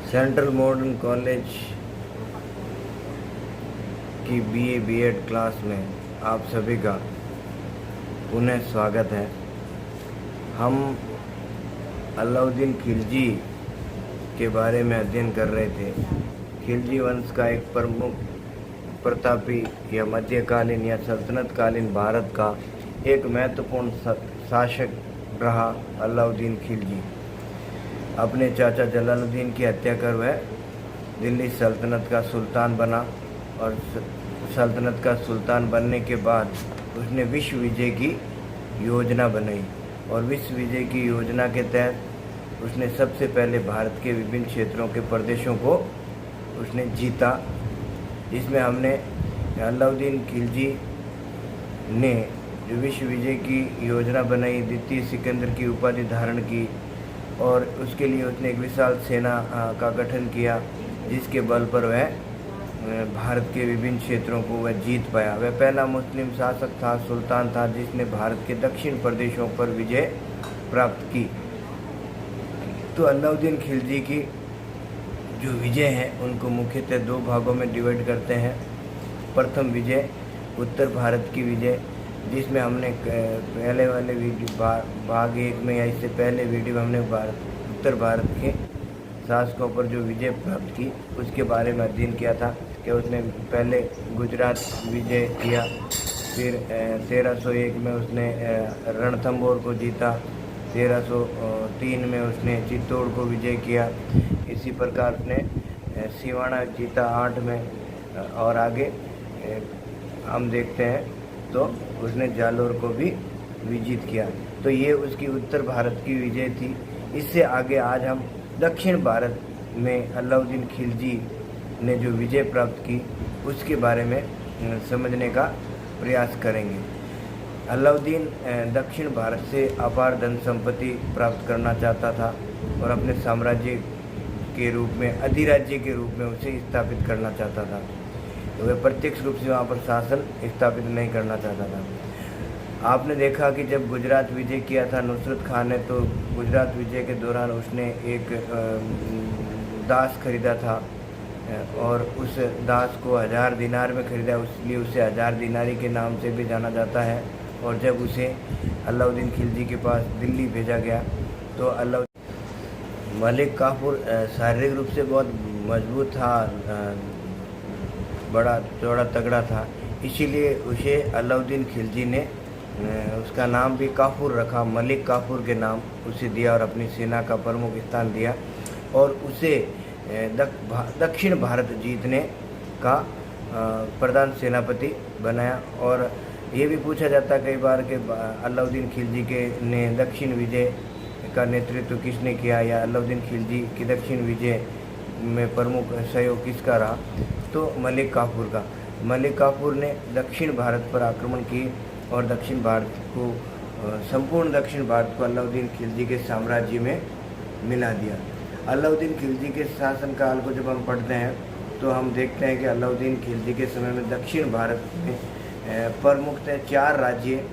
Central modern college की BA BEd class में आप सभी का पुनः स्वागत है। हम अलाउद्दीन खिलजी के बारे में अध्ययन कर रहे थे। खिलजी वंश का एक प्रमुख प्रतापी या मध्यकालीन या सल्तनतकालीन भारत का एक महत्वपूर्ण शासक रहा अलाउद्दीन खिलजी। अपने चाचा जलालुद्दीन की हत्या कर वह दिल्ली सल्तनत का सुल्तान बना और सल्तनत का सुल्तान बनने के बाद उसने विश्व विजय की योजना बनाई और विश्व विजय की योजना के तहत उसने सबसे पहले भारत के विभिन्न क्षेत्रों के प्रदेशों को उसने जीता। जिसमें हमने अलाउद्दीन खिलजी ने जो विश्व विजय की योजना बनाई, द्वितीय सिकंदर की उपाधि धारण की और उसके लिए उसने एक विशाल सेना का गठन किया, जिसके बल पर वह भारत के विभिन्न क्षेत्रों को वह जीत पाया। वह पहला मुस्लिम शासक था, सुल्तान था, जिसने भारत के दक्षिण प्रदेशों पर विजय प्राप्त की। तो अलाउद्दीन खिलजी की जो विजय हैं उनको मुख्यतः दो भागों में डिवाइड करते हैं। प्रथम विजय उत्तर भारत की विजय, जिसमें हमने पहले वाले भाग 1 में या इससे पहले वीडियो में हमने उत्तर भारत के शासकों पर जो विजय प्राप्त की उसके बारे में अध्ययन किया था कि उसने पहले गुजरात विजय किया, फिर 1301 में उसने रणथंभौर को जीता, 1303 में उसने चित्तौड़ को विजय किया, इसी प्रकार उसने सिवाना जीता 8 में और आगे हम देखते हैं तो उसने जालोर को भी विजित किया। तो ये उसकी उत्तर भारत की विजय थी। इससे आगे आज हम दक्षिण भारत में अलाउद्दीन खिलजी ने जो विजय प्राप्त की उसके बारे में समझने का प्रयास करेंगे। अलाउद्दीन दक्षिण भारत से अपार धन संपत्ति प्राप्त करना चाहता था और अपने साम्राज्य के रूप में, अधिराज्य के रूप में उसे स्थापित करना चाहता था। तो वह प्रत्यक्ष रूप से वहाँ पर शासन स्थापित नहीं करना चाहता था। आपने देखा कि जब गुजरात विजय किया था नुसरत खान ने, तो गुजरात विजय के दौरान उसने एक दास खरीदा था और उस दास को 1000 दिनार में खरीदा, इसलिए उसे 1000 दिनारी के नाम से भी जाना जाता है। और जब उसे अलाउद्दीन खिलजी के पास दिल्ली भेजा गया तो मलिक काफूर शारीरिक रूप से बहुत मजबूत था, बड़ा चौड़ा तगड़ा था, इसीलिए उसे अलाउद्दीन खिलजी ने उसका नाम भी काफूर रखा, मलिक काफूर के नाम उसे दिया और अपनी सेना का प्रमुख स्थान दिया और उसे दक्षिण भारत जीतने का प्रधान सेनापति बनाया। और ये भी पूछा जाता कई बार कि अलाउद्दीन खिलजी के ने दक्षिण विजय का नेतृत्व किसने किया या अलाउद्दीन खिलजी की दक्षिण विजय में प्रमुख सहयोग किसका रहा, तो मलिक काफूर का। मलिक काफूर ने दक्षिण भारत पर आक्रमण किए और दक्षिण भारत को, संपूर्ण दक्षिण भारत को अलाउद्दीन खिलजी के साम्राज्य में मिला दिया। अलाउद्दीन खिलजी के शासनकाल को जब हम पढ़ते हैं तो हम देखते हैं कि अलाउद्दीन खिलजी के समय में दक्षिण भारत में प्रमुखतः 4 राज्य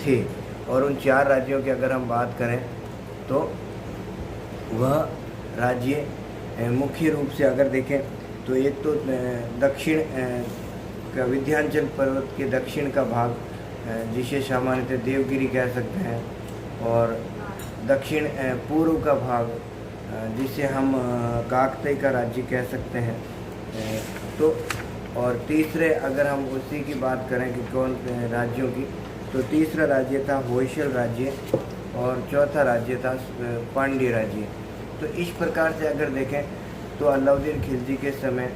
थे और उन 4 राज्यों की अगर हम बात करें तो वह राज्य मुख्य रूप से अगर देखें तो एक तो दक्षिण का विंध्याचल पर्वत के दक्षिण का भाग, जिसे सामान्यतः देवगिरी कह सकते हैं, और दक्षिण पूर्व का भाग जिसे हम काकतीय का राज्य कह सकते हैं। तो और तीसरे अगर हम उसी की बात करें कि कौन राज्यों की, तो तीसरा राज्य था होयसल राज्य और चौथा राज्य था पांड्य राज्य। तो इस प्रकार से अगर देखें तो अलाउद्दीन खिलजी के समय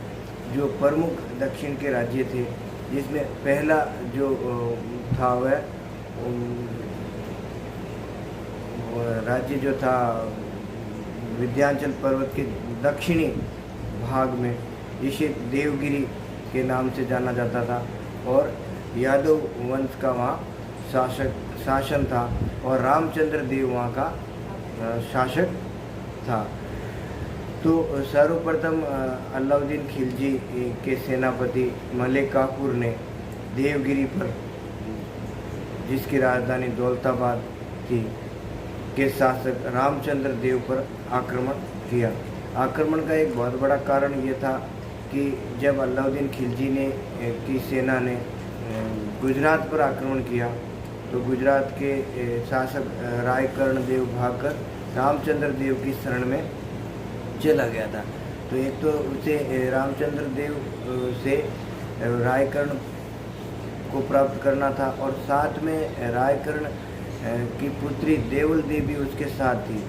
जो प्रमुख दक्षिण के राज्य थे, जिसमें पहला जो था वह राज्य जो था विंध्याचल पर्वत के दक्षिणी भाग में, जिसे देवगिरी के नाम से जाना जाता था और यादव वंश का वहाँ शासन था और रामचंद्र देव वहाँ का शासक था। तो सर्वप्रथम अलाउद्दीन खिलजी के सेनापति मलिक काफूर ने देवगिरी पर, जिसकी राजधानी दौलताबाद थी, के शासक रामचंद्र देव पर आक्रमण किया। आक्रमण का एक बहुत बड़ा कारण ये था कि जब अलाउद्दीन खिलजी ने की सेना ने गुजरात पर आक्रमण किया तो गुजरात के शासक रायकर्ण देव भागकर रामचंद्र देव की शरण में चला गया था। तो एक तो उसे रामचंद्र देव से रायकर्ण को प्राप्त करना था और साथ में रायकर्ण की पुत्री देवल देवी उसके साथ थी।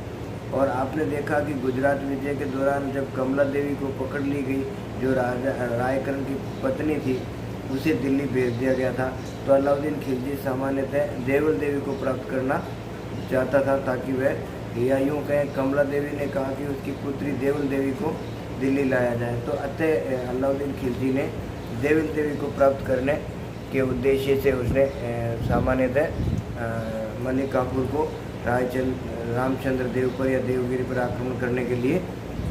और आपने देखा कि गुजरात विजय के दौरान जब कमला देवी को पकड़ ली गई, जो राजा रायकर्ण की पत्नी थी, उसे दिल्ली भेज दिया गया था। तो अलाउद्दीन खिलजी सामान्यतः देवल देवी को प्राप्त करना चाहता था ताकि वह, या यूँ कहें कमला देवी ने कहा कि उसकी पुत्री देवल देवी को दिल्ली लाया जाए। तो अतः अलाउद्दीन खिलजी ने देवल देवी को प्राप्त करने के उद्देश्य से उसने सामान्यतः मलिक काफूर को रामचंद्र देव पर या देवगिरी पर आक्रमण करने के लिए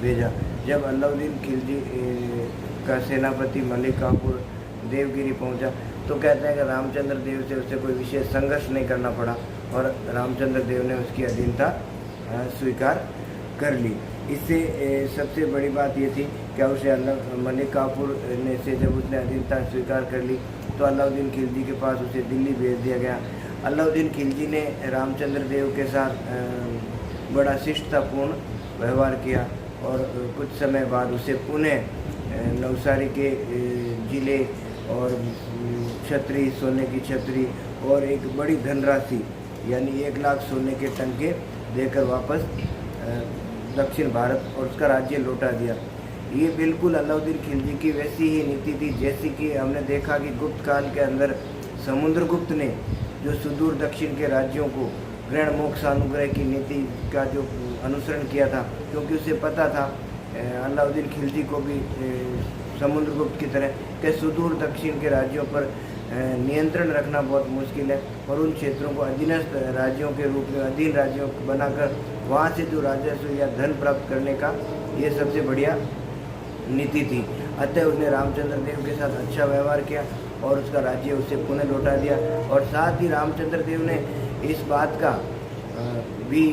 भेजा। जब अलाउद्दीन खिलजी का सेनापति मलिक काफूर देवगिरी पहुंचा तो कहते हैं कि रामचंद्र देव से उसे कोई विशेष संघर्ष नहीं करना पड़ा और रामचंद्र देव ने उसकी अधीनता स्वीकार कर ली। इससे सबसे बड़ी बात ये थी कि उसे मलिक काफूर ने से जब उसने अधीनता स्वीकार कर ली तो अलाउद्दीन खिलजी के पास उसे दिल्ली भेज दिया गया। अलाउद्दीन खिलजी ने रामचंद्र देव के साथ बड़ा शिष्टतापूर्ण व्यवहार किया और कुछ समय बाद उसे पुनः नवसारी के जिले और छतरी, सोने की छतरी और एक बड़ी धनराशि यानी 1 लाख सोने के टंके देकर वापस दक्षिण भारत और उसका राज्य लौटा दिया। ये बिल्कुल अलाउद्दीन खिलजी की वैसी ही नीति थी जैसी कि हमने देखा कि गुप्त काल के अंदर समुद्रगुप्त ने जो सुदूर दक्षिण के राज्यों को ग्रहण मोक्ष अनुग्रह की नीति का जो अनुसरण किया था, क्योंकि उसे पता था अलाउद्दीन खिलजी को भी समुद्रगुप्त की तरह के सुदूर दक्षिण के राज्यों पर नियंत्रण रखना बहुत मुश्किल है और उन क्षेत्रों को अधीनस्थ राज्यों के रूप में अधीन राज्यों बनाकर वहाँ से जो राजस्व या धन प्राप्त करने का ये सबसे बढ़िया नीति थी। अतः उसने रामचंद्र देव के साथ अच्छा व्यवहार किया और उसका राज्य उसे पुनः लौटा दिया और साथ ही रामचंद्र देव ने इस बात का भी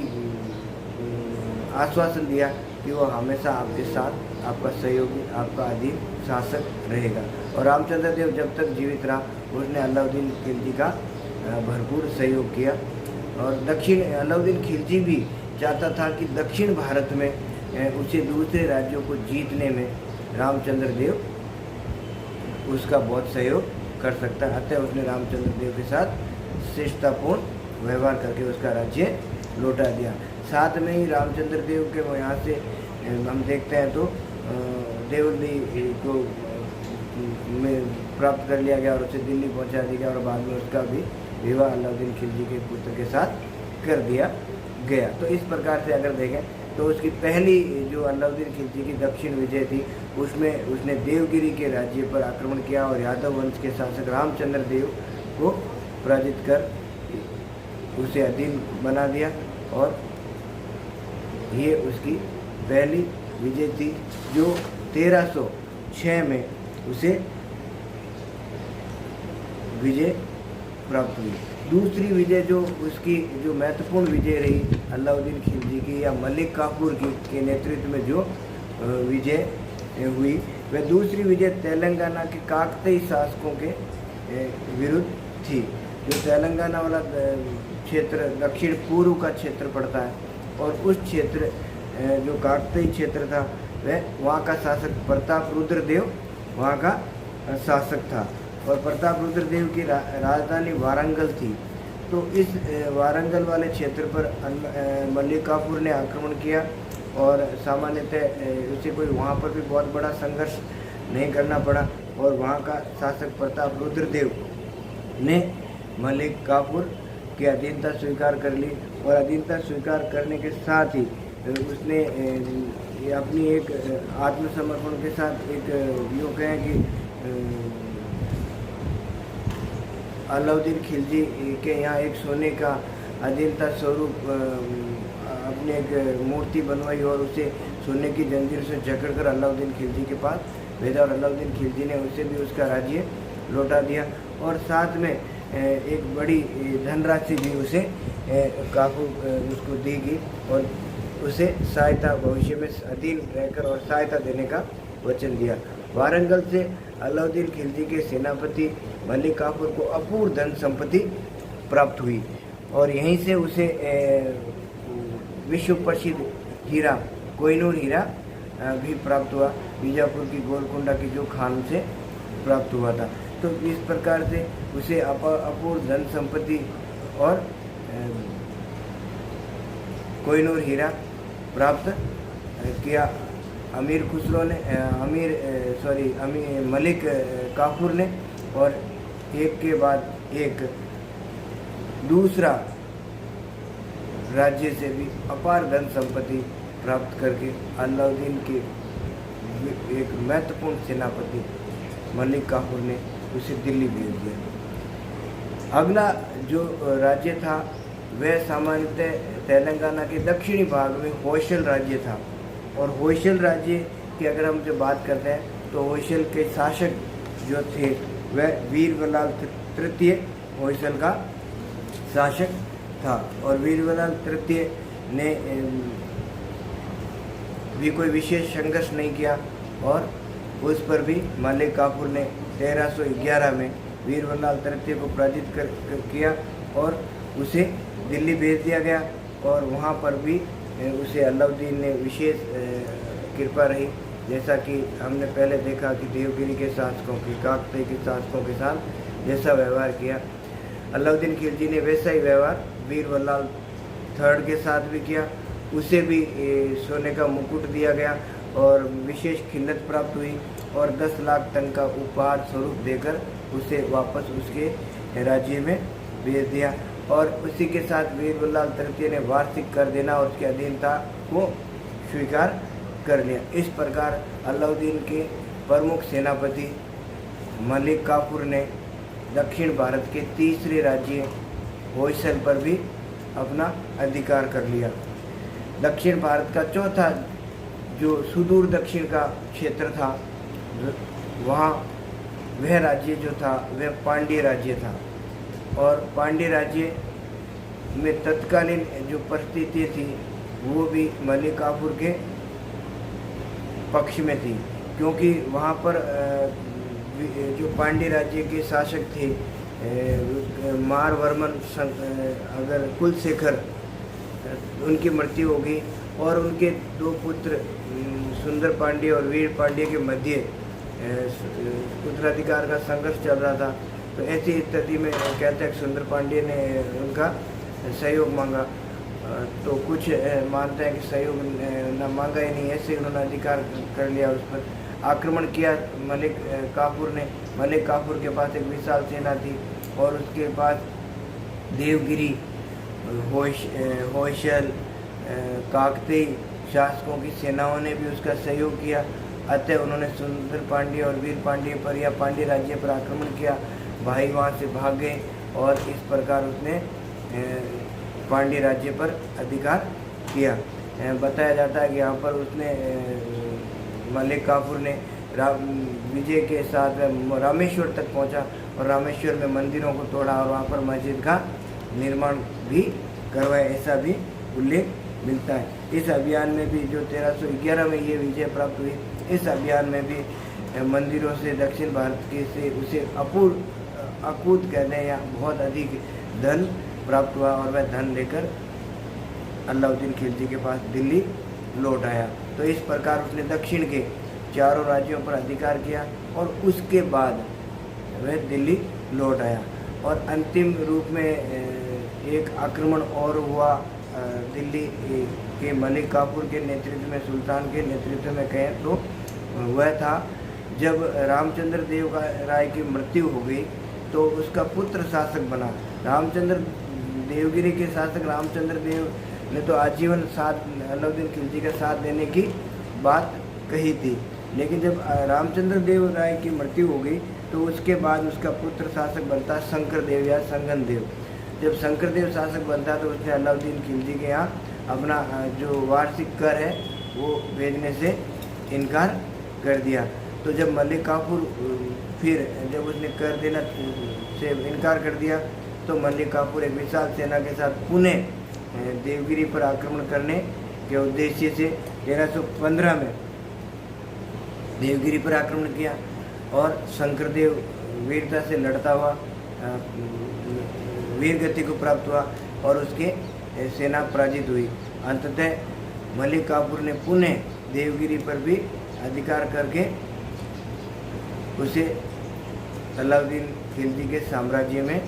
आश्वासन दिया कि वो हमेशा आपके साथ, आपका सहयोगी, आपका अधीन शासक रहेगा। और रामचंद्र देव जब तक जीवित रहा उसने अलाउद्दीन खिलजी का भरपूर सहयोग किया। और अलाउद्दीन खिलजी भी चाहता था कि दक्षिण भारत में उसे दूसरे राज्यों को जीतने में रामचंद्र देव उसका बहुत सहयोग कर सकता है। अतः उसने रामचंद्र देव के साथ शिष्टतापूर्ण व्यवहार करके उसका राज्य लौटा दिया। साथ में ही रामचंद्र देव के यहाँ से हम देखते हैं तो देवली को में प्राप्त कर लिया गया और उसे दिल्ली पहुँचा दिया गया और बाद में उसका भी विवाह अलाउद्दीन खिलजी के पुत्र के साथ कर दिया गया। तो इस प्रकार से अगर देखें तो उसकी पहली जो अलाउद्दीन खिलजी की दक्षिण विजय थी उसमें उसने देवगिरी के राज्य पर आक्रमण किया और यादव वंश के शासक रामचंद्र देव को पराजित कर उसे अधीन बना दिया और ये उसकी पहली विजय थी जो 1306 में उसे विजय प्राप्त हुई। दूसरी विजय जो उसकी जो महत्वपूर्ण विजय रही अलाउद्दीन खिलजी की या मलिक काफूर की के नेतृत्व में जो विजय हुई वह दूसरी विजय तेलंगाना के काकतीय शासकों के विरुद्ध थी। जो तेलंगाना वाला क्षेत्र दक्षिण पूर्व का क्षेत्र पड़ता है और उस क्षेत्र जो काकतीय क्षेत्र था वह वहाँ का शासक प्रताप रुद्र देव वहाँ का शासक था और प्रताप रुद्र देव की राजधानी वारंगल थी। तो इस वारंगल वाले क्षेत्र पर मलिक काफूर ने आक्रमण किया और सामान्यतः उसे कोई वहाँ पर भी बहुत बड़ा संघर्ष नहीं करना पड़ा और वहाँ का शासक प्रताप रुद्र देव ने मलिक काफूर की अधीनता स्वीकार कर ली और अधीनता स्वीकार करने के साथ ही उसने अपनी एक आत्मसमर्पण के साथ एक यूँ कहें कि अलाउद्दीन खिलजी के यहाँ एक सोने का अधीनता स्वरूप अपनी एक मूर्ति बनवाई और उसे सोने की जंजीर से जकड़कर अलाउद्दीन खिलजी के पास भेजा और अलाउद्दीन खिलजी ने उसे भी उसका राज्य लौटा दिया और साथ में एक बड़ी धनराशि भी उसे काफू उसको दी गई और उसे सहायता भविष्य में अधीन रहकर और सहायता देने का वचन दिया। वारंगल से अलाउद्दीन खिलजी के सेनापति मलिक काफूर को अपूर्व धन संपत्ति प्राप्त हुई और यहीं से उसे विश्व प्रसिद्ध हीरा कोहिनूर हीरा भी प्राप्त हुआ, बीजापुर की गोलकुंडा की जो खान से प्राप्त हुआ था। तो इस प्रकार से उसे अपूर्व धन संपत्ति और कोहिनूर हीरा प्राप्त किया। अमीर खुसरो ने मलिक काफूर ने और एक के बाद एक दूसरा राज्य से भी अपार धन संपत्ति प्राप्त करके अलाउद्दीन के एक महत्वपूर्ण सेनापति मलिक काफूर ने उसे दिल्ली भेज दिया। अगला जो राज्य था वह सामान्यतः तेलंगाना के दक्षिणी भाग में होयसल राज्य था और होयसल राज्य की अगर हम जो बात करते हैं तो होयसल के शासक जो थे वह वीरबलाल तृतीय होयसल का शासक था और वीरबलाल तृतीय ने भी कोई विशेष संघर्ष नहीं किया और उस पर भी मलिक काफूर ने 1311 में वीरबलाल तृतीय को पराजित किया और उसे दिल्ली भेज दिया गया और वहाँ पर भी उसे अलाउद्दीन ने विशेष कृपा रही, जैसा कि हमने पहले देखा कि देवगिरी के शासकों की काकतीय के शासकों के साथ जैसा व्यवहार किया, अलाउद्दीन खिलजी ने वैसा ही व्यवहार वीरबलाल थर्ड के साथ भी किया। उसे भी सोने का मुकुट दिया गया और विशेष खिल्लत प्राप्त हुई और 10 लाख टन का उपहार स्वरूप देकर उसे वापस उसके राज्य में भेज दिया और उसी के साथ वीरबलाल तृतीय ने वार्षिक कर देना और उसकी अधीनता को स्वीकार कर लिया। इस प्रकार अलाउद्दीन के प्रमुख सेनापति मलिक काफूर ने दक्षिण भारत के तीसरे राज्य होयसल पर भी अपना अधिकार कर लिया। दक्षिण भारत का चौथा जो सुदूर दक्षिण का क्षेत्र था वहाँ वह राज्य जो था वह पांड्य राज्य था और पांड्य राज्य में तत्कालीन जो परिस्थिति थी वो भी मलिक काफूर के पक्ष में थी, क्योंकि वहाँ पर जो पांड्य राज्य के शासक थे मारवर्मन अगर कुलशेखर उनकी मृत्यु हो गई और उनके 2 पुत्र सुंदर पांड्य और वीर पांड्य के मध्य उत्तराधिकार का संघर्ष चल रहा था। तो ऐसी स्थिति में कहते हैं सुंदर पांड्य ने उनका सहयोग मांगा, तो कुछ मानते हैं कि सहयोग न मांगा ही नहीं, ऐसे उन्होंने अधिकार कर लिया, उस पर आक्रमण किया। मलिक काफूर के पास एक विशाल सेना थी और उसके पास देवगिरी होयसल काकतीय शासकों की सेनाओं ने भी उसका सहयोग किया। अतः उन्होंने सुंदर पांड्य और वीर पांड्य पर या पांड्य राज्य पर आक्रमण किया, भाई वहाँ से भाग गए और इस प्रकार उसने पांड्य राज्य पर अधिकार किया। बताया जाता है कि यहाँ पर उसने मलिक काफूर ने विजय के साथ रामेश्वर तक पहुँचा और रामेश्वर में मंदिरों को तोड़ा और वहाँ पर मस्जिद का निर्माण भी करवाया, ऐसा भी उल्लेख मिलता है। इस अभियान में भी जो 1311 में ये विजय प्राप्त हुई, इस अभियान में भी मंदिरों से दक्षिण भारत के से उसे अकूत कहते हैं या बहुत अधिक धन प्राप्त हुआ और वह धन लेकर अलाउद्दीन खिलजी के पास दिल्ली लौट आया। तो इस प्रकार उसने दक्षिण के 4 राज्यों पर अधिकार किया और उसके बाद वह दिल्ली लौट आया और अंतिम रूप में एक आक्रमण और हुआ दिल्ली के मलिक काफूर के नेतृत्व में, सुल्तान के नेतृत्व में कहें तो वह था जब रामचंद्र देव राय की मृत्यु हो गई तो उसका पुत्र शासक बना। रामचंद्र देवगिरी के शासक रामचंद्र देव ने तो आजीवन साथ अलाउद्दीन खिलजी का साथ देने की बात कही थी, लेकिन जब रामचंद्र देव राय की मृत्यु हो गई तो उसके बाद उसका पुत्र शासक बनता शंकर देव या संगन देव। जब शंकर देव शासक बनता तो उसने अलाउद्दीन खिलजी के यहाँ अपना जो वार्षिक कर है वो भेजने से इनकार कर दिया। तो जब मलिक काफूर फिर जब उसने कर देना से इनकार कर दिया तो मलिक काफूर एक विशाल सेना के साथ पुणे देवगिरी पर आक्रमण करने के उद्देश्य से 1315 में देवगिरी पर आक्रमण किया और शंकरदेव वीरता से लड़ता हुआ वीर गति को प्राप्त हुआ और उसके सेना पराजित हुई। अंततः मलिक काफूर ने पुनः देवगिरी पर भी अधिकार करके उसे अलाउद्दीन खिलजी के साम्राज्य में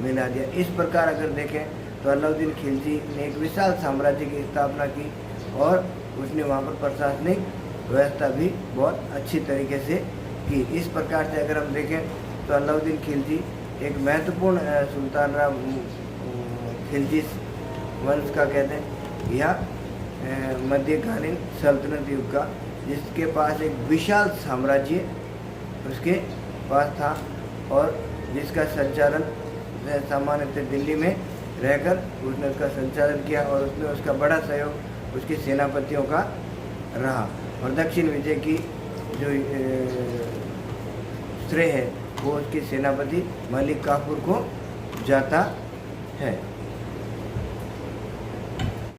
मिला दिया। इस प्रकार अगर देखें तो अलाउद्दीन खिलजी ने एक विशाल साम्राज्य की स्थापना की और उसने वहाँ पर प्रशासनिक व्यवस्था भी बहुत अच्छी तरीके से की। इस प्रकार से अगर हम देखें तो अलाउद्दीन खिलजी एक महत्वपूर्ण सुल्तान खिलजी वंश का कहते हैं या मध्यकालीन सल्तनत युग का, जिसके पास एक विशाल साम्राज्य उसके पास था और जिसका संचालन सामान्यतः दिल्ली में रहकर उसने उसका संचालन किया और उसमें उसका बड़ा सहयोग उसके सेनापतियों का रहा। और दक्षिण विजय की जो श्रेय है वो उसके सेनापति मलिक काफूर को जाता है।